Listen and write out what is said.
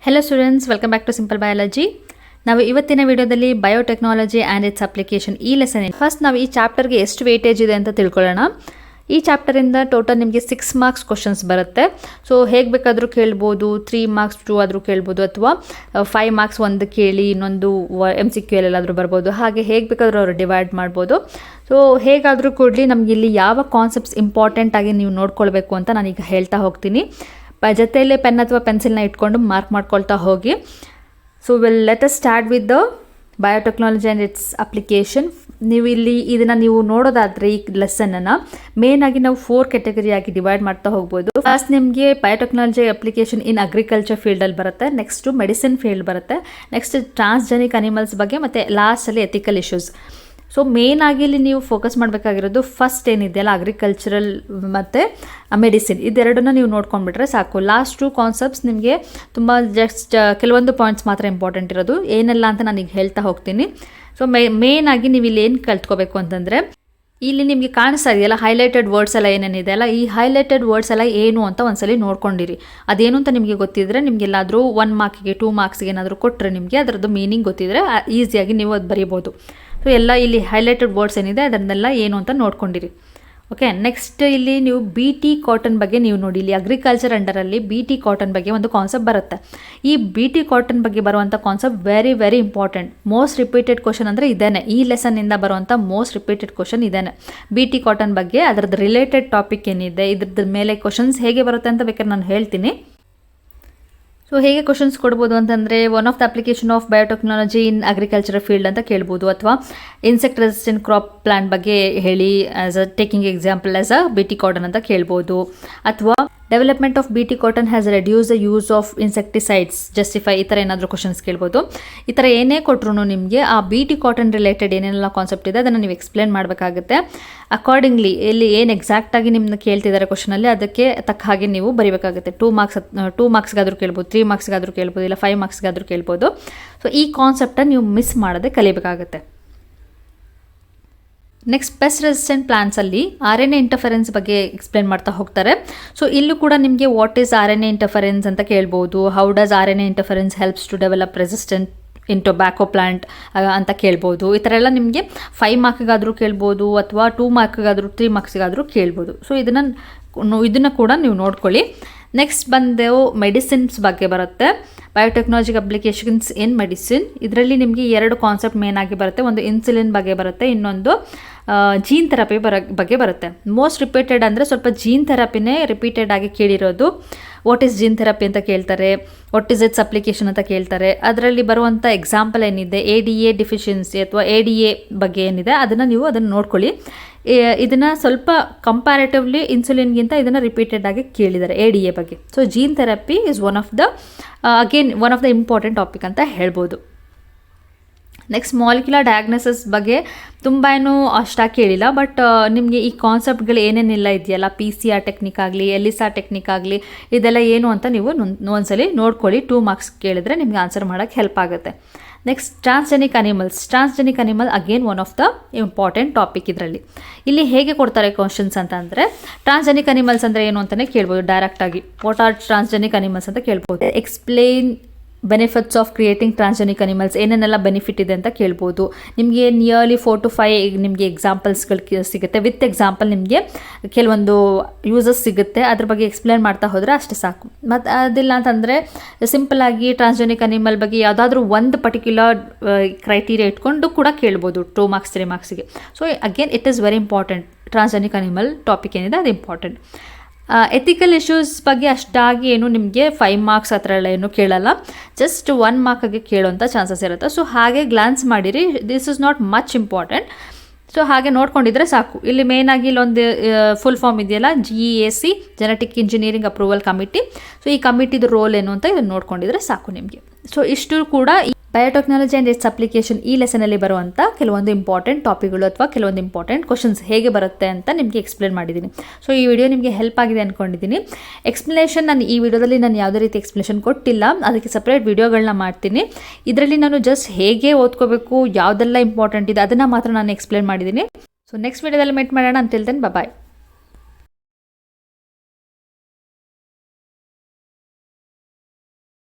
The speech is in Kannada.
Hello students, welcome back to simple biology. ನಾವು ಇವತ್ತಿನ ವಿಡಿಯೋದಲ್ಲಿ ಬಯೋಟೆಕ್ನಾಲಜಿ ಆ್ಯಂಡ್ ಇಟ್ಸ್ ಅಪ್ಲಿಕೇಶನ್ ಈ ಲೆಸನ್ ಫಸ್ಟ್ ನಾವು ಈ ಚಾಪ್ಟರ್ಗೆ ಎಷ್ಟು ವೇಟೇಜ್ ಇದೆ ಅಂತ ತಿಳ್ಕೊಳ್ಳೋಣ. ಈ ಚಾಪ್ಟರಿಂದ ಟೋಟಲ್ ನಿಮಗೆ 6 ಮಾರ್ಕ್ಸ್ ಕ್ವಶನ್ಸ್ ಬರುತ್ತೆ. ಸೊ ಹೇಗೆ ಬೇಕಾದರೂ ಕೇಳ್ಬೋದು, 3 ಮಾರ್ಕ್ಸ್ 2 ಆದರೂ ಕೇಳ್ಬೋದು, ಅಥವಾ 5 ಮಾರ್ಕ್ಸ್ ಒಂದು ಕೇಳಿ ಇನ್ನೊಂದು MCQ ಎಲ್ಲಾದರೂ ಬರ್ಬೋದು. ಹಾಗೆ ಹೇಗೆ ಬೇಕಾದರೂ ಅವರು ಡಿವೈಡ್ ಮಾಡ್ಬೋದು. ಸೊ ಹೇಗಾದರೂ ಕೊಡಲಿ, ನಮಗೆ ಇಲ್ಲಿ ಯಾವ ಕಾನ್ಸೆಪ್ಟ್ಸ್ ಇಂಪಾರ್ಟೆಂಟ್ ಆಗಿ ನೀವು ನೋಡ್ಕೊಳ್ಬೇಕು ಅಂತ ನಾನೀಗ ಹೇಳ್ತಾ ಹೋಗ್ತೀನಿ. ಜೊತೆಯಲ್ಲೇ ಪೆನ್ ಅಥವಾ ಪೆನ್ಸಿಲ್ನ ಇಟ್ಕೊಂಡು ಮಾರ್ಕ್ ಮಾಡ್ಕೊಳ್ತಾ ಹೋಗಿ. So let us start with the biotechnology and its application. ನೀವು ಇಲ್ಲಿ ಇದನ್ನು ನೀವು ನೋಡೋದಾದರೆ ಈ ಲೆಸನನ್ನು ಮೇಯ್ನಾಗಿ ನಾವು 4 ಕ್ಯಾಟಗರಿಯಾಗಿ ಡಿವೈಡ್ ಮಾಡ್ತಾ ಹೋಗ್ಬೋದು. ಫಸ್ಟ್ ನಿಮಗೆ ಬಯೋಟೆಕ್ನಾಲಜಿ ಅಪ್ಲಿಕೇಶನ್ ಇನ್ ಅಗ್ರಿಕಲ್ಚರ್ ಫೀಲ್ಡಲ್ಲಿ ಬರುತ್ತೆ, ನೆಕ್ಸ್ಟು ಮೆಡಿಸಿನ್ ಫೀಲ್ಡ್ ಬರುತ್ತೆ, ನೆಕ್ಸ್ಟ್ ಟ್ರಾನ್ಸ್ಜೆನಿಕ್ ಅನಿಮಲ್ಸ್ ಬಗ್ಗೆ, ಮತ್ತು ಲಾಸ್ಟಲ್ಲಿ ಎಥಿಕಲ್ ಇಶ್ಯೂಸ್. ಸೊ ಮೇಯ್ನಾಗಿ ಇಲ್ಲಿ ನೀವು ಫೋಕಸ್ ಮಾಡಬೇಕಾಗಿರೋದು ಫಸ್ಟ್ ಏನಿದೆಯಲ್ಲ ಅಗ್ರಿಕಲ್ಚರಲ್ ಮತ್ತು ಮೆಡಿಸಿನ್, ಇದೆರಡನ್ನ ನೀವು ನೋಡ್ಕೊಂಡ್ಬಿಟ್ರೆ ಸಾಕು. ಲಾಸ್ಟ್ 2 ಕಾನ್ಸೆಪ್ಟ್ಸ್ ನಿಮಗೆ ತುಂಬ ಜಸ್ಟ್ ಕೆಲವೊಂದು ಪಾಯಿಂಟ್ಸ್ ಮಾತ್ರ ಇಂಪಾರ್ಟೆಂಟ್ ಇರೋದು, ಏನೆಲ್ಲ ಅಂತ ನಾನೀಗ ಹೇಳ್ತಾ ಹೋಗ್ತೀನಿ. ಸೊ ಮೇಯ್ನಾಗಿ ನೀವು ಇಲ್ಲಿ ಏನು ಕಲ್ತ್ಕೋಬೇಕು ಅಂತಂದರೆ, ಇಲ್ಲಿ ನಿಮಗೆ ಕಾಣಿಸ್ತಾ ಇದೆಯಲ್ಲ ಹೈಲೈಟೆಡ್ ವರ್ಡ್ಸ್ ಎಲ್ಲ ಏನೇನಿದೆ ಅಲ್ಲ, ಈ ಹೈಲೈಟೆಡ್ ವರ್ಡ್ಸ್ ಎಲ್ಲ ಏನು ಅಂತ ಒಂದ್ಸಲಿ ನೋಡ್ಕೊಂಡಿರಿ. ಅದೇನು ಅಂತ ನಿಮಗೆ ಗೊತ್ತಿದ್ರೆ, ನಿಮಗೆಲ್ಲಾದರೂ 1 ಮಾರ್ಕಿಗೆ 2 ಮಾರ್ಕ್ಸ್ಗೆ ಏನಾದರೂ ಕೊಟ್ಟರೆ ನಿಮಗೆ ಅದರದ್ದು ಮೀನಿಂಗ್ ಗೊತ್ತಿದ್ರೆ ಈಸಿಯಾಗಿ ನೀವು ಅದು ಬರೀಬೋದು. ಸೊ ಎಲ್ಲ ಇಲ್ಲಿ ಹೈಲೈಟೆಡ್ ವರ್ಡ್ಸ್ ಏನಿದೆ ಅದನ್ನೆಲ್ಲ ಏನು ಅಂತ ನೋಡ್ಕೊಂಡಿರಿ. ಓಕೆ, ನೆಕ್ಸ್ಟ್ ಇಲ್ಲಿ ನೀವು BT ಕಾಟನ್ ಬಗ್ಗೆ ನೀವು ನೋಡಿ. ಇಲ್ಲಿ ಅಗ್ರಿಕಲ್ಚರ್ ಅಂಡರಲ್ಲಿ BT ಕಾಟನ್ ಬಗ್ಗೆ ಒಂದು ಕಾನ್ಸೆಪ್ಟ್ ಬರುತ್ತೆ. ಈ BT ಕಾಟನ್ ಬಗ್ಗೆ ಬರುವಂಥ concept very very important. Most repeated question ಅಂದರೆ ಇದೇನೆ, ಈ ಲೆಸನ್ನಿಂದ ಬರುವಂಥ ಮೋಸ್ಟ್ ರಿಪೀಟೆಡ್ ಕ್ವಶನ್ ಇದೇನೆ. BT ಕಾಟನ್ ಬಗ್ಗೆ ಅದರದ್ದು ರಿಲೇಟೆಡ್ ಟಾಪಿಕ್ ಏನಿದೆ, ಇದ್ರದ್ದು ಮೇಲೆ ಕ್ವಶನ್ಸ್ ಹೇಗೆ ಬರುತ್ತೆ ಅಂತ ಬೇಕಾದ್ರೆ ನಾನು ಹೇಳ್ತೀನಿ. ಸೊ ಹೇಗೆ ಕ್ವಶನ್ಸ್ ಕೊಡ್ಬೋದು ಅಂತಂದರೆ, one of the application of biotechnology in agriculture field ಅಂತ ಕೇಳ್ಬೋದು, ಅಥವಾ ಇನ್ಸೆಕ್ಟ್ ರೆಸಿಸ್ಟೆಂಟ್ ಕ್ರಾಪ್ ಪ್ಲಾಂಟ್ ಬಗ್ಗೆ ಹೇಳಿ as a taking example as a BT cotton ಅಂತ ಕೇಳ್ಬೋದು, ಅಥವಾ development of BT cotton has reduce the use of insecticides justify, ಈ ಥರ ಏನಾದರೂ ಕ್ವಶನ್ಸ್ ಕೇಳ್ಬೋದು. ಈ ಥರ ಏನೇ ಕೊಟ್ಟರು ನಿಮಗೆ ಆ BT ಕಾಟನ್ ರಿಲೇಟೆಡ್ ಏನೆಲ್ಲ ಕಾನ್ಸೆಪ್ಟ್ ಇದೆ ಅದನ್ನು ನೀವು ಎಕ್ಸ್ಪ್ಲೇನ್ ಮಾಡಬೇಕಾಗುತ್ತೆ. ಅಕಾರ್ಡಿಂಗ್ಲಿ ಇಲ್ಲಿ ಏನು ಎಕ್ಸಾಕ್ಟಾಗಿ ನಿಮ್ಮನ್ನ ಕೇಳ್ತಿದ್ದಾರೆ ಕ್ವಶನಲ್ಲಿ ಅದಕ್ಕೆ ತಕ್ಕ ಹಾಗೆ ನೀವು ಬರೀಬೇಕಾಗುತ್ತೆ. 2 ಮಾರ್ಕ್ಸ್ಗಾದರೂ ಕೇಳ್ಬೋದು, 3 ಮಾರ್ಕ್ಸ್ಗಾದರೂ ಕೇಳ್ಬೋದು, ಇಲ್ಲ 5 ಮಾರ್ಕ್ಸ್ಗಾದರೂ ಕೇಳ್ಬೋದು. ಸೊ ಈ ಕಾನ್ಸೆಪ್ಟನ್ನು ನೀವು ಮಿಸ್ ಮಾಡದೆ ಕಲಿಬೇಕಾಗುತ್ತೆ. ನೆಕ್ಸ್ಟ್ ಪೆಸ್ಟ್ ರೆಸಿಸ್ಟೆಂಟ್ ಪ್ಲಾಂಟ್ಸಲ್ಲಿ RNA ಇಂಟರ್ಫರೆನ್ಸ್ ಬಗ್ಗೆ ಎಕ್ಸ್ಪ್ಲೇನ್ ಮಾಡ್ತಾ ಹೋಗ್ತಾರೆ. ಸೊ ಇಲ್ಲೂ ಕೂಡ ನಿಮಗೆ ವಾಟ್ ಈಸ್ RNA ಇಂಟರ್ಫರೆನ್ಸ್ ಅಂತ ಕೇಳ್ಬೋದು, how does RNA interference helps to develop resistant in tobacco plant ಅಂತ ಕೇಳ್ಬೋದು. ಈ ಥರ ಎಲ್ಲ ನಿಮಗೆ 5 ಮಾರ್ಕ್ಗಾದರೂ ಕೇಳ್ಬೋದು, ಅಥವಾ 2 ಮಾರ್ಕ್ಗಾದರೂ 3 ಮಾರ್ಕ್ಸ್ಗಾದರೂ ಕೇಳ್ಬೋದು. ಸೊ ಇದನ್ನು ಕೂಡ ನೀವು ನೋಡ್ಕೊಳ್ಳಿ. ನೆಕ್ಸ್ಟ್ ಬಂದೆವು ಮೆಡಿಸಿನ್ಸ್ ಬಗ್ಗೆ ಬರುತ್ತೆ, ಬಯೋಟೆಕ್ನಾಲಜಿಕ್ ಅಪ್ಲಿಕೇಶನ್ಸ್ ಇನ್ ಮೆಡಿಸಿನ್. ಇದರಲ್ಲಿ ನಿಮಗೆ 2 ಕಾನ್ಸೆಪ್ಟ್ ಮೇನ್ ಆಗಿ ಬರುತ್ತೆ. ಒಂದು ಇನ್ಸುಲಿನ್ ಬಗ್ಗೆ ಬರುತ್ತೆ, ಇನ್ನೊಂದು ಜೀನ್ ಥೆರಪಿ ಬಗ್ಗೆ ಬರುತ್ತೆ. ಮೋಸ್ಟ್ ರಿಪೀಟೆಡ್ ಅಂದರೆ ಸ್ವಲ್ಪ ಜೀನ್ ಥೆರಪಿನೇ ರಿಪೀಟೆಡ್ ಆಗಿ ಕೇಳಿರೋದು. ವಾಟ್ ಈಸ್ ಜೀನ್ ಥೆರಪಿ ಅಂತ ಕೇಳ್ತಾರೆ, ವಾಟ್ ಈಸ್ ಇಟ್ಸ್ ಅಪ್ಲಿಕೇಶನ್ ಅಂತ ಕೇಳ್ತಾರೆ. ಅದರಲ್ಲಿ ಬರುವಂಥ ಎಕ್ಸಾಂಪಲ್ ಏನಿದೆ, ADA ಡಿಫಿಷಿಯನ್ಸಿ ಅಥವಾ ADA ಬಗ್ಗೆ ಏನಿದೆ ಅದನ್ನು ನೋಡ್ಕೊಳ್ಳಿ. ಇದನ್ನು ಸ್ವಲ್ಪ ಕಂಪ್ಯಾರೇಟಿವ್ಲಿ ಇನ್ಸುಲಿನ್ಗಿಂತ ಇದನ್ನು ರಿಪೀಟೆಡ್ ಆಗಿ ಕೇಳಿದ್ದಾರೆ ADA ಬಗ್ಗೆ. So gene therapy is one of the important topic ಅಂತ ಹೇಳ್ಬೋದು. ನೆಕ್ಸ್ಟ್ ಮಾಲಿಕ್ಯುಲರ್ ಡಯಾಗ್ನೋಸಿಸ್ ಬಗ್ಗೆ ತುಂಬ ಏನೂ ಅಷ್ಟಾಗಿ ಕೇಳಿಲ್ಲ, ಬಟ್ ನಿಮಗೆ ಈ ಕಾನ್ಸೆಪ್ಟ್ಗಳು ಏನೇನೆಲ್ಲ ಇದೆಯಲ್ಲ, PCR ಟೆಕ್ನಿಕ್ ಆಗಲಿ, ELISA ಟೆಕ್ನಿಕ್ ಆಗಲಿ, ಇದೆಲ್ಲ ಏನು ಅಂತ ನೀವು ಒಂದ್ಸಲಿ ನೋಡ್ಕೊಳ್ಳಿ. 2 ಮಾರ್ಕ್ಸ್ ಕೇಳಿದ್ರೆ ನಿಮಗೆ ಆನ್ಸರ್ ಮಾಡೋಕ್ಕೆ ಹೆಲ್ಪ್ ಆಗುತ್ತೆ. Next transgenic animal again one of the important topic. ಇದರಲ್ಲಿ ಇಲ್ಲಿ ಹೇಗೆ ಕೊಡ್ತಾರೆ ಕ್ವಶನ್ಸ್ ಅಂತ ಅಂದರೆ, ಟ್ರಾನ್ಸ್ಜೆನಿಕ್ ಅನಿಮಲ್ಸ್ ಅಂದರೆ ಏನು ಅಂತಲೇ ಕೇಳ್ಬೋದು ಡೈರೆಕ್ಟಾಗಿ. ವಾಟ್ ಆರ್ ಟ್ರಾನ್ಸ್ಜೆನಿಕ್ ಅನಿಮಲ್ಸ್ ಅಂತ ಕೇಳ್ಬೋದು. Explain benefits of creating transgenic animals, ಏನೇನೆಲ್ಲ ಬೆನಿಫಿಟ್ ಇದೆ ಅಂತ ಕೇಳ್ಬೋದು. ನಿಮಗೆ ನಿಯರ್ಲಿ 4 to 5 ನಿಮಗೆ ಎಕ್ಸಾಂಪಲ್ಸ್ಗಳು ಸಿಗುತ್ತೆ. ವಿತ್ ಎಕ್ಸಾಂಪಲ್ ನಿಮಗೆ ಕೆಲವೊಂದು ಯೂಸಸ್ ಸಿಗುತ್ತೆ. ಅದ್ರ ಬಗ್ಗೆ ಎಕ್ಸ್ಪ್ಲೇನ್ ಮಾಡ್ತಾ ಹೋದರೆ ಅಷ್ಟೇ ಸಾಕು. ಮತ್ತು ಅದಿಲ್ಲ ಅಂತಂದರೆ ಸಿಂಪಲ್ಲಾಗಿ ಟ್ರಾನ್ಸ್ಜೆನಿಕ್ ಅನಿಮಲ್ ಬಗ್ಗೆ ಯಾವುದಾದ್ರೂ ಒಂದು ಪರ್ಟಿಕ್ಯುಲರ್ ಕ್ರೈಟೀರಿಯಾ ಇಟ್ಕೊಂಡು ಕೂಡ ಕೇಳ್ಬೋದು 2 ಮಾರ್ಕ್ಸ್ 3 ಮಾರ್ಕ್ಸಿಗೆ. So again it is very important. Transgenic animal topic ಏನಿದೆ ಅದು ಇಂಪಾರ್ಟೆಂಟ್. ಎಥಿಕಲ್ ಇಶ್ಯೂಸ್ ಬಗ್ಗೆ ಅಷ್ಟಾಗಿ ಏನು ನಿಮಗೆ 5 ಮಾರ್ಕ್ಸ್ ಆ ಥರ ಎಲ್ಲ ಏನು ಕೇಳಲ್ಲ, ಜಸ್ಟ್ 1 ಮಾರ್ಕ್ಗೆ ಕೇಳೋಂಥ ಚಾನ್ಸಸ್ ಇರುತ್ತೆ. ಸೊ ಹಾಗೆ ಗ್ಲಾನ್ಸ್ ಮಾಡಿರಿ, this is not much important. So ಹಾಗೆ ನೋಡ್ಕೊಂಡಿದ್ರೆ ಸಾಕು. ಇಲ್ಲಿ ಮೇಯ್ನಾಗಿ ಇಲ್ಲೊಂದು ಫುಲ್ ಫಾರ್ಮ್ ಇದೆಯಲ್ಲ, GEAC genetic engineering approval committee. So ಈ ಕಮಿಟಿದು ರೋಲ್ ಏನು ಅಂತ ಇದನ್ನು ನೋಡ್ಕೊಂಡಿದ್ರೆ ಸಾಕು ನಿಮಗೆ. ಸೊ ಇಷ್ಟು ಕೂಡ ಬಯೋಟೆಕ್ನಾಲಜಿ ಆ್ಯಂಡ್ ಇಟ್ಸ್ ಅಪ್ಲಿಕೇಶನ್ ಈ ಲೆಸನಲ್ಲಿ ಬರುವಂಥ ಕೆಲವೊಂದು ಇಂಪಾರ್ಟೆಂಟ್ ಟಾಪಿಕ್ಗಳು ಅಥವಾ ಕೆಲವೊಂದು ಇಂಪಾರ್ಟೆಂಟ್ ಕ್ವಶನ್ಸ್ ಹೇಗೆ ಬರುತ್ತೆ ಅಂತ ನಿಮಗೆ ಎಕ್ಸ್ಪ್ಲೇನ್ ಮಾಡಿದ್ದೀನಿ. ಸೊ ಈ ವಿಡಿಯೋ ನಿಮಗೆ ಹೆಲ್ಪ್ ಆಗಿದೆ ಅಂದ್ಕೊಂಡಿದ್ದೀನಿ. ಎಕ್ಸ್ಪ್ಲನೇಷನ್ ನಾನು ಈ ವಿಡಿಯೋದಲ್ಲಿ ಯಾವುದೇ ರೀತಿ ಎಕ್ಸ್ಪ್ಲನೇಷನ್ ಕೊಟ್ಟಿಲ್ಲ, ಅದಕ್ಕೆ ಸಪ್ರೇಟ್ ವಿಡಿಯೋಗಳನ್ನ ಮಾಡ್ತೀನಿ. ಇದರಲ್ಲಿ ನಾನು ಜಸ್ಟ್ ಹೇಗೆ ಓದ್ಕೋಬೇಕು, ಯಾವುದೆಲ್ಲ ಇಂಪಾರ್ಟೆಂಟ್ ಇದೆ ಅದನ್ನು ಮಾತ್ರ ನಾನು ಎಕ್ಸ್ಪ್ಲೇನ್ ಮಾಡಿದ್ದೀನಿ. ಸೊ ನೆಕ್ಸ್ಟ್ ವಿಡಿಯೋದಲ್ಲಿ ಮೀಟ್ ಮಾಡೋಣ. ಅಂಟಿಲ್ ದೆನ್ ಬಾಯ್.